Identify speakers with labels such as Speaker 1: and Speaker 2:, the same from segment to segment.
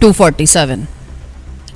Speaker 1: 247।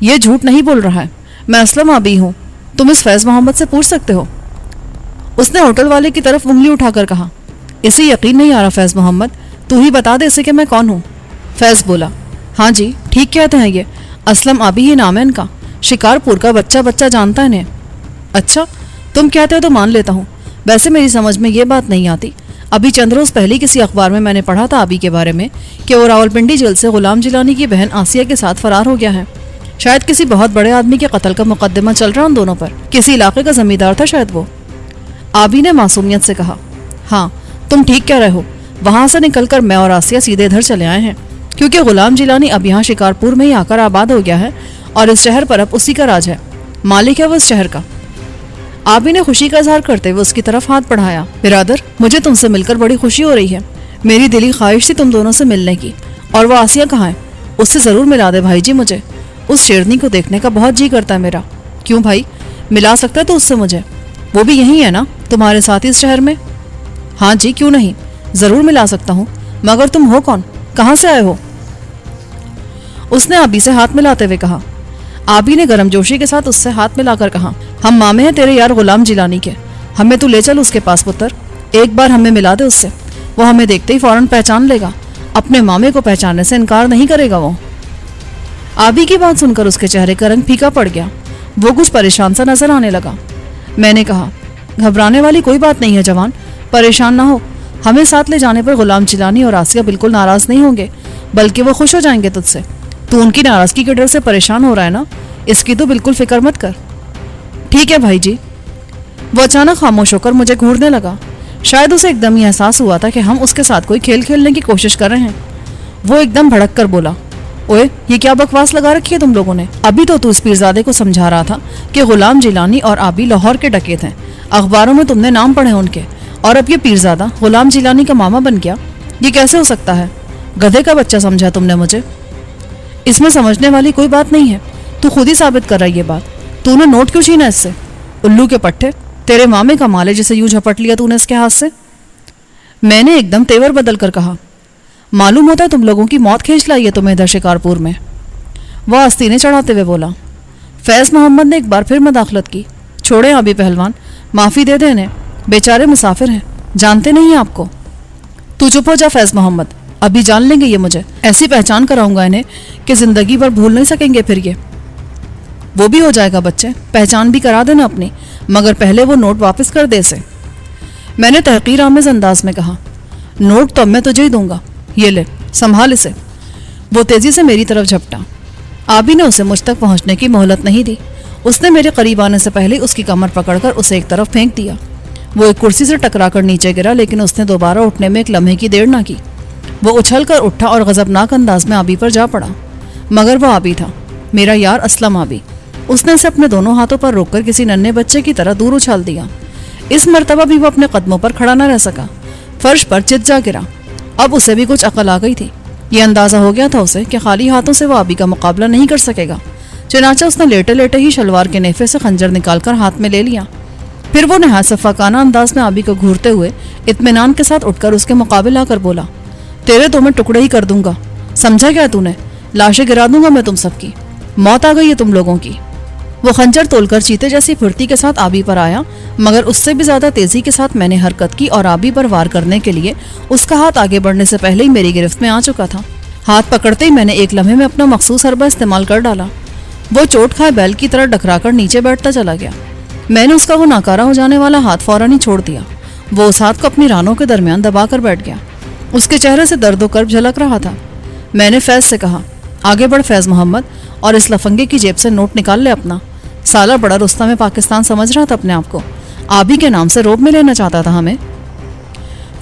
Speaker 1: یہ جھوٹ نہیں بول رہا ہے، میں اسلم آبی ہوں، تم اس فیض محمد سے پوچھ سکتے ہو۔ اس نے ہوٹل والے کی طرف انگلی اٹھا کر کہا، اسے یقین نہیں آ رہا فیض محمد، تو ہی بتا دے اسے کہ میں کون ہوں۔ فیض بولا، ہاں جی ٹھیک کہتے ہیں، یہ اسلم آبی ہی نام ہے ان کا، شکارپور کا بچہ جانتا ہے انہیں۔ اچھا تم کہتے ہو تو مان لیتا ہوں، ویسے میری سمجھ میں یہ بات نہیں آتی، ابھی چند روز پہلے کسی اخبار میں نے پڑھا تھا آبی کے بارے میں کہ وہ راولپنڈی جیل سے غلام جیلانی کی بہن آسیہ کے ساتھ فرار ہو گیا ہے۔ شاید کسی بہت بڑے آدمی کے قتل کا مقدمہ چل رہا ان دونوں پر، کسی علاقے کا زمیندار تھا شاید وہ۔ آبی نے معصومیت سے کہا، ہاں تم ٹھیک کہہ رہے ہو، وہاں سے نکل کر میں اور آسیہ سیدھے ادھر چلے آئے ہیں، کیونکہ غلام جیلانی اب یہاں شکارپور میں ہی آ کر آباد ہو گیا ہے اور اس شہر پر اب اسی کا راج ہے، مالک ہے وہ اس شہر کا۔ آبی نے خوشی کا اظہار کرتے ہوئے اس کی طرف ہاتھ بڑھایا، برادر مجھے تم سے مل کر بڑی خوشی ہو رہی ہے، میری دلی خواہش تھی تم دونوں سے ملنے کی، اور وہ آسیہ کہاں ہے؟ اس سے ضرور ملا دے بھائی جی مجھے، اس شیرنی کو دیکھنے کا بہت جی کرتا ہے میرا۔ کیوں بھائی، ملا سکتا ہے تو اس سے مجھے؟ وہ بھی یہی ہے نا تمہارے ساتھ اس شہر میں؟ ہاں جی کیوں نہیں، ضرور ملا سکتا ہوں، مگر تم ہو کون، کہاں سے آئے ہو؟ اس نے آبی سے ہاتھ ملاتے ہوئے کہا۔ آبی نے گرم جوشی کے ساتھ اس سے ہاتھ ملا کر کہا، ہم مامے ہیں تیرے یار غلام جیلانی کے، ہمیں تو لے چل اس کے پاس پتر، ایک بار ہمیں ملا دے اس سے، وہ ہمیں دیکھتے ہی فوراً پہچان لے گا، اپنے مامے کو پہچاننے سے انکار نہیں کرے گا وہ۔ آبی کی بات سن کر اس کے چہرے کا رنگ پھیکا پڑ گیا، وہ کچھ پریشان سا نظر آنے لگا۔ میں نے کہا، گھبرانے والی کوئی بات نہیں ہے جوان، پریشان نہ ہو، ہمیں ساتھ لے جانے پر غلام جیلانی اور آسیہ بالکل ناراض نہیں ہوں گے، بلکہ وہ خوش ہو جائیں گے تجھ سے۔ تو ان کی ناراضگی کے ڈر سے پریشان ہو رہا ہے نا، اس کی تو بالکل فکر مت کر۔ ٹھیک ہے بھائی جی۔ وہ اچانک خاموش ہو کر مجھے گھورنے لگا، شاید اسے ایک دم ہی احساس ہوا تھا کہ ہم اس کے ساتھ کوئی کھیل کھیلنے کی کوشش کر رہے ہیں۔ وہ ایک دم بھڑک کر بولا، اوئے یہ کیا بکواس لگا رکھی ہے تم لوگوں نے؟ ابھی تو اس پیرزادے کو سمجھا رہا تھا کہ غلام جیلانی اور آبی لاہور کے ڈکیت ہیں، اخباروں میں تم نے نام پڑھے ان کے، اور اب یہ پیرزادہ غلام جیلانی کا ماما بن گیا، یہ کیسے ہو سکتا ہے؟ گدھے کا بچہ سمجھا تم نے مجھے؟ اس میں سمجھنے والی کوئی بات نہیں ہے، تو خود ہی ثابت کر رہا ہے یہ بات، تو نے نوٹ کیوں چھینا اس سے؟ الو کے پٹھے، تیرے مامے کا مال ہے جسے یوں جھپٹ لیا تو نے اس کے ہاتھ سے۔ میں نے ایک دم تیور بدل کر کہا، معلوم ہوتا ہے تم لوگوں کی موت کھینچ لائی ہے تمہیں ادھر شکارپور میں۔ وہ آستینے چڑھاتے ہوئے بولا۔ فیض محمد نے ایک بار پھر مداخلت کی، چھوڑیں آبی پہلوان، معافی دے دیں انہیں، بیچارے مسافر ہیں، جانتے نہیں ہیں آپ کو۔ تو چپ ہو جا فیض محمد، ابھی جان لیں گے یہ مجھے، ایسی پہچان کراؤں گا انہیں کہ زندگی بھر بھول نہیں سکیں گے پھر یہ۔ وہ بھی ہو جائے گا بچے، پہچان بھی کرا دینا اپنی، مگر پہلے وہ نوٹ واپس کر دے سے۔ میں نے تحقیر آمیز انداز میں کہا، نوٹ تو اب میں تجھے ہی دوں گا، یہ لے سنبھال اسے۔ وہ تیزی سے میری طرف جھپٹا، آبی نے اسے مجھ تک پہنچنے کی مہلت نہیں دی، اس نے میرے قریب آنے سے پہلے اس کی کمر پکڑ کر اسے ایک طرف پھینک دیا۔ وہ ایک کرسی سے ٹکرا کر نیچے گرا، لیکن اس نے دوبارہ اٹھنے میں ایک لمحے کی دیر نہ کی۔ وہ اچھل کر اٹھا اور غضبناک انداز میں آبی پر جا پڑا، مگر وہ آبی تھا، میرا یار اسلم آبی۔ اس نے اسے اپنے دونوں ہاتھوں پر روک کر کسی ننھے بچے کی طرح دور اچھال دیا۔ اس مرتبہ بھی وہ اپنے قدموں پر کھڑا نہ رہ سکا، فرش پر چت جا گرا۔ اب اسے بھی کچھ عقل آ گئی تھی، یہ اندازہ ہو گیا تھا اسے کہ خالی ہاتھوں سے وہ آبی کا مقابلہ نہیں کر سکے گا، چنانچہ اس نے لیٹے لیٹے ہی شلوار کے نیفے سے خنجر نکال کر ہاتھ میں لے لیا۔ پھر وہ نہایت صفاقانہ انداز میں آبی کو گھورتے ہوئے اطمینان کے ساتھ اٹھ کر اس کے مقابل آ کر بولا، تیرے تو میں ٹکڑے ہی کر دوں گا، سمجھا کیا تو نے؟ لاشیں گرا دوں گا میں تم سب کی، موت آ گئی ہے تم لوگوں کی۔ وہ خنجر تول کر چیتے جیسی پھرتی کے ساتھ آبی پر آیا، مگر اس سے بھی زیادہ تیزی کے ساتھ میں نے حرکت کی اور آبی پر وار کرنے کے لیے اس کا ہاتھ آگے بڑھنے سے پہلے ہی میری گرفت میں آ چکا تھا۔ ہاتھ پکڑتے ہی میں نے ایک لمحے میں اپنا مخصوص حربہ استعمال کر ڈالا۔ وہ چوٹ کھائے بیل کی طرح ڈکرا کر نیچے بیٹھتا چلا گیا۔ میں نے اس کا وہ ناکارہ ہو جانے والا ہاتھ فوراً ہی چھوڑ دیا۔ وہ اس ہاتھ کو اپنی رانوں کے درمیان دبا کر بیٹھ گیا، اس کے چہرے سے درد و کرب جھلک رہا تھا۔ میں نے فیض سے کہا، آگے بڑھ فیض محمد، اور اس لفنگے کی جیب سے نوٹ نکال لے اپنا۔ سالہ بڑا رستم پاکستان سمجھ رہا تھا اپنے آپ کو، آبی کے نام سے روب میں لینا چاہتا تھا ہمیں۔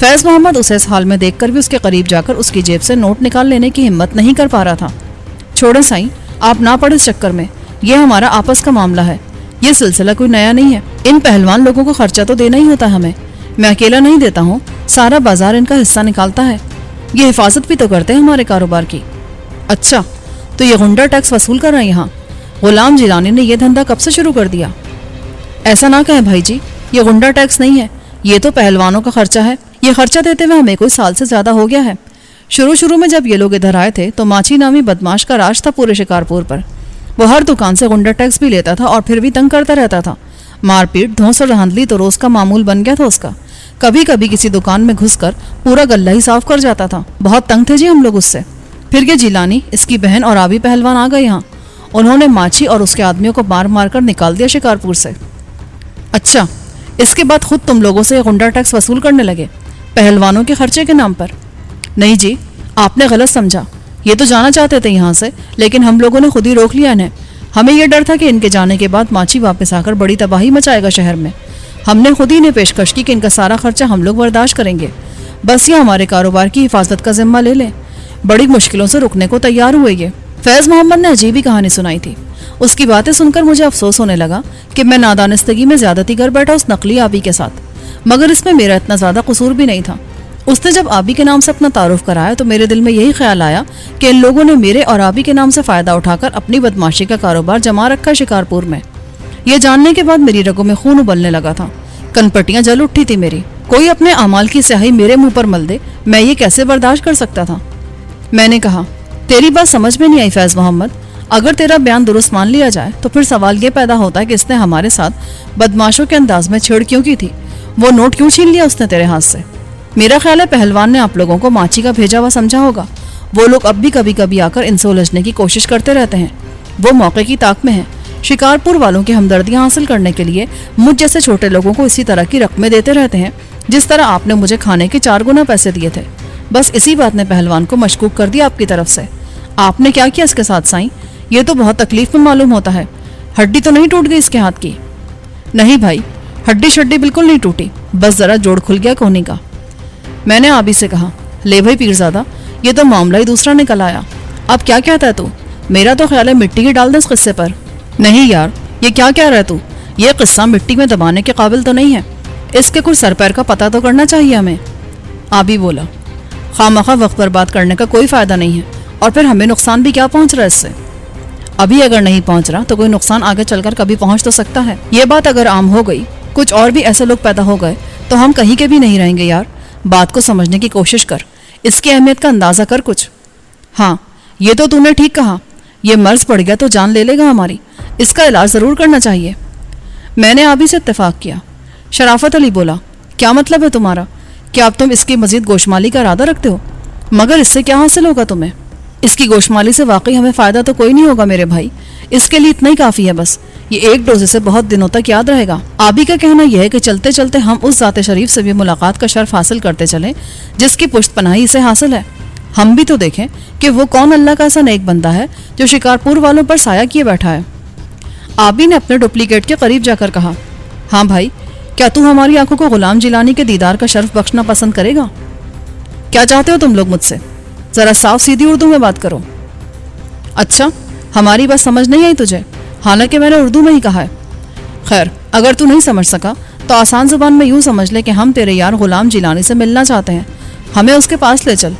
Speaker 1: فیض محمد اسے اس حال میں دیکھ کر بھی اس کے قریب جا کر اس کی جیب سے نوٹ نکال لینے کی ہمت نہیں کر پا رہا تھا۔ چھوڑیں سائیں، آپ نہ پڑے اس چکر میں، یہ ہمارا آپس کا معاملہ ہے، یہ سلسلہ کوئی نیا نہیں ہے۔ ان پہلوان لوگوں کو خرچہ تو دینا ہی ہوتا ہے ہمیں، میں اکیلا نہیں دیتا ہوں، سارا بازار ان کا حصہ نکالتا ہے، یہ حفاظت بھی تو کرتے ہیں ہمارے کاروبار کی۔ اچھا، تو یہ غنڈہ ٹیکس وصول کر رہے ہیں یہاں؟ غلام جیلانی نے یہ دھندا کب سے شروع کر دیا؟ ایسا نہ کہیں بھائی جی، یہ غنڈہ ٹیکس نہیں ہے، یہ تو پہلوانوں کا خرچہ ہے، یہ خرچہ دیتے ہوئے ہمیں کوئی سال سے زیادہ ہو گیا ہے۔ شروع میں جب یہ لوگ ادھر آئے تھے تو ماچی نامی بدماش کا راج تھا پورے شکارپور پر، وہ ہر دکان سے غنڈہ ٹیکس بھی لیتا تھا اور پھر بھی تنگ کرتا رہتا تھا. مار پیٹ دھونس اور دھاندلی تو روز کا معمول بن گیا تھا اس کا. کبھی کبھی کسی دکان میں گھس کر پورا گلہ ہی صاف کر جاتا تھا. بہت تنگ تھے جی ہم لوگ اس سے. پھر یہ جیلانی اس کی بہن اور آبی پہلوان آ گئے یہاں. انہوں نے ماچھی اور اس کے آدمیوں کو مار مار کر نکال دیا شکارپور سے. اچھا, اس کے بعد خود تم لوگوں سے غنڈہ ٹیکس وصول کرنے لگے پہلوانوں کے خرچے کے نام پر؟ نہیں جی, آپ نے غلط سمجھا. یہ تو جانا چاہتے تھے یہاں سے, لیکن ہم لوگوں نے خود ہی روک لیا انہیں. ہمیں یہ ڈر تھا کہ ان کے جانے کے بعد ماچھی واپس آ کر بڑی تباہی مچائے گا شہر میں. ہم نے خود ہی انہیں پیشکش کی کہ ان کا سارا خرچہ ہم لوگ برداشت کریں گے, بس یہ ہمارے کاروبار کی حفاظت کا ذمہ لے لیں. بڑی مشکلوں سے رکنے کو تیار ہوئے یہ. فیض محمد نے عجیب ہی کہانی سنائی تھی. اس کی باتیں سن کر مجھے افسوس ہونے لگا کہ میں نادانستگی میں زیادتی کر بیٹھا اس نقلی آبی کے ساتھ. مگر اس میں میرا اتنا زیادہ قصور بھی نہیں تھا. اس نے جب آبی کے نام سے اپنا تعارف کرایا تو میرے دل میں یہی خیال آیا کہ ان لوگوں نے میرے اور آبی کے نام سے فائدہ اٹھا کر اپنی بدماشی کا کاروبار جما رکھا شکارپور میں. یہ جاننے کے بعد میری رگوں میں خون ابلنے لگا تھا. کنپٹیاں جل اٹھی تھی میری. کوئی اپنے اعمال کی سیاہی میرے منہ پر مل دے, میں یہ کیسے برداشت کر سکتا تھا؟ میں نے کہا, تیری بات سمجھ میں نہیں آئی فیض محمد. اگر تیرا بیان درست مان لیا جائے تو پھر سوال یہ پیدا ہوتا ہے کہ اس نے ہمارے ساتھ بدماشوں کے انداز میں چھیڑ کیوں کی تھی؟ وہ نوٹ کیوں چھین لیا اس نے تیرے ہاتھ سے؟ میرا خیال ہے پہلوان نے آپ لوگوں کو ماچھی کا بھیجا ہوا سمجھا ہوگا. وہ لوگ اب بھی کبھی کبھی آ کر ان سے الجھنے کی کوشش کرتے رہتے ہیں. وہ موقع کی طاق میں ہیں. شکارپور والوں کی ہمدردیاں حاصل کرنے کے لیے مجھ جیسے چھوٹے لوگوں کو اسی طرح کی رقمیں دیتے رہتے ہیں جس طرح آپ نے مجھے کھانے کے 4 گنا پیسے دیے تھے. بس اسی بات نے پہلوان کو مشکوک کر دیا آپ کی طرف سے. آپ نے کیا کیا اس کے ساتھ سائیں؟ یہ تو بہت تکلیف میں معلوم ہوتا ہے. ہڈی تو نہیں ٹوٹ گئی اس کے ہاتھ کی؟ نہیں بھائی, ہڈی شڈی بالکل نہیں ٹوٹی, بس ذرا جوڑ کھل گیا کونی کا. میں نے آبی سے کہا, لے بھائی پیرزادہ, یہ تو معاملہ ہی دوسرا نکل آیا. اب کیا کہتا ہے تو؟ میرا تو خیال ہے مٹی ہی ڈال دیں اس قصے پر. نہیں یار, یہ کیا کہہ رہا ہے تو؟ یہ قصہ مٹی میں دبانے کے قابل تو نہیں ہے. اس کے کچھ سر پیر کا پتہ تو کرنا چاہیے ہمیں. آبی بولا, خواہ وقت برباد کرنے کا کوئی فائدہ نہیں ہے, اور پھر ہمیں نقصان بھی کیا پہنچ رہا ہے اس سے؟ ابھی اگر نہیں پہنچ رہا تو کوئی نقصان آگے چل کر کبھی پہنچ تو سکتا ہے. یہ بات اگر عام ہو گئی, کچھ اور بھی ایسے لوگ پیدا ہو گئے, تو ہم کہیں کے بھی نہیں رہیں گے یار. بات کو سمجھنے کی کوشش کر, اس کی اہمیت کا اندازہ کر کچھ. ہاں, یہ تو تم نے ٹھیک کہا. یہ مرض پڑ گیا تو جان لے لے گا ہماری. اس کا علاج ضرور کرنا چاہیے. میں نے آبی سے اتفاق کیا. شرافت علی بولا, کیا مطلب ہے تمہارا؟ کیا اب تم اس کی مزید گوشمالی کا ارادہ رکھتے ہو؟ مگر اس سے کیا حاصل ہوگا تمہیں؟ اس کی گوشمالی سے واقعی ہمیں فائدہ تو کوئی نہیں ہوگا میرے بھائی. اس کے لیے اتنا ہی کافی ہے بس. یہ ایک ڈوزے سے بہت دنوں تک یاد رہے گا. آبی کا کہنا یہ ہے کہ چلتے چلتے ہم اس ذات شریف سے بھی ملاقات کا شرف حاصل کرتے چلیں جس کی پشت پناہی اسے حاصل ہے. ہم بھی تو دیکھیں کہ وہ کون اللہ کا ایسا نیک بندہ ہے جو شکارپور والوں پر سایہ کیے بیٹھا ہے. آبی نے اپنے ڈپلیکیٹ کے قریب جا کر کہا, ہاں بھائی, کیا تو ہماری آنکھوں کو غلام جیلانی کے دیدار کا شرف بخشنا پسند کرے گا؟ کیا چاہتے ہو تم لوگ مجھ سے؟ ذرا صاف سیدھی اردو میں بات کرو. اچھا, ہماری بات سمجھ نہیں آئی تجھے؟ حالانکہ میں نے اردو میں ہی کہا ہے. خیر, اگر تو نہیں سمجھ سکا تو آسان زبان میں یوں سمجھ لے کہ ہم تیرے یار غلام جیلانی سے ملنا چاہتے ہیں. ہمیں اس کے پاس لے چل.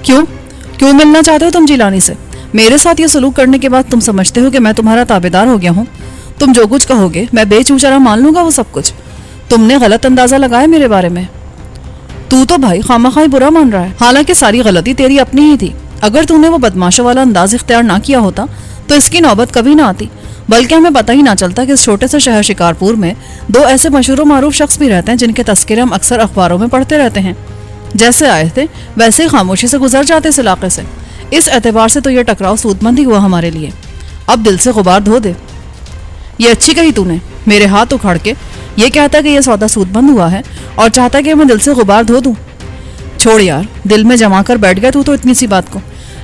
Speaker 1: کیوں ملنا چاہتے ہو تم جیلانی سے؟ میرے ساتھ یہ سلوک کرنے کے بعد تم سمجھتے ہو کہ میں تمہارا تابعدار ہو گیا ہوں؟ تم جو کچھ کہو گے میں بے چوچرا مان لوں گا وہ سب کچھ. تم نے غلط اندازہ لگایا میرے بارے میں. تو بھائی خواہ برا مان رہا ہے, حالانکہ ساری غلطی تیری اپنی ہی تھی. اگر تو نے وہ بدماشوں والا انداز اختیار نہ کیا ہوتا تو اس کی نوبت کبھی نہ آتی, بلکہ ہمیں پتہ ہی نہ چلتا کہ اس چھوٹے سے شہر شکارپور میں 2 ایسے مشہور و معروف شخص بھی رہتے ہیں جن کے تذکرے ہم اکثر اخباروں میں پڑھتے رہتے ہیں. جیسے آئے تھے ویسے ہی خاموشی سے گزر جاتے اس علاقے سے. اس اعتبار سے تو یہ ٹکراؤ سود مند ہی ہوا ہمارے لیے. اب دل سے غبار دھو دے. یہ اچھی کہی تو نے, میرے ہاتھ اکھاڑ کے. یہ کہتا کہ یہ سودا سود بند ہوا ہے اور چاہتا کہ میں دل سے غبار دھو دوں. چھوڑ یار, دل میں جما کر بیٹھ گیا تو اتنی سی بات کو.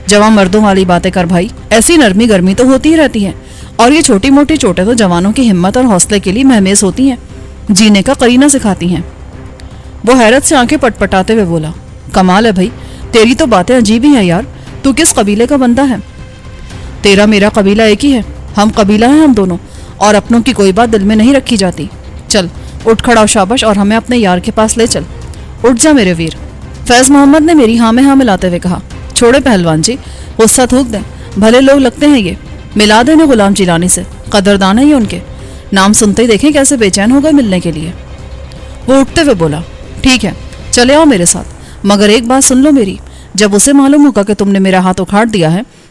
Speaker 1: جوان مردوں والی باتیں کر بھائی. ایسی نرمی گرمی تو ہوتی ہی رہتی ہے, اور یہ چھوٹی موٹی چوٹیں تو جوانوں کی ہمت اور حوصلے کے لیے مہمیز ہوتی ہیں, جینے کا قرینہ سکھاتی ہیں. وہ حیرت سے آنکھیں پٹپٹاتے ہوئے بولا, کمال ہے بھائی, تیری تو باتیں عجیب ہی ہیں یار. تو کس قبیلے کا بندہ ہے؟ تیرا میرا قبیلہ ایک ہی ہے. ہم قبیلہ ہیں ہم دونوں, اور اپنوں کی کوئی بات دل میں نہیں رکھی جاتی. چل اٹھ کھڑا شابش, اور ہمیں اپنے یار کے پاس لے چل. اٹھ جا میرے ویر. فیض محمد نے میری ہاں میں ہاں ملاتے ہوئے کہا, چھوڑے پہلوان جی, غصہ تھوک دیں. بھلے لوگ لگتے ہیں یہ. ملا دیں غلام جیلانی سے, قدردان ہے یہ ان کے. نام سنتے ہی دیکھیں کیسے بے چین ہو گئے ملنے کے لیے. وہ اٹھتے ہوئے بولا, ٹھیک ہے چلے آؤ میرے ساتھ, مگر ایک بات سن لو میری. جب اسے معلوم ہوگا کہ تم نے میرا ہاتھ اکھاڑ دیا ہے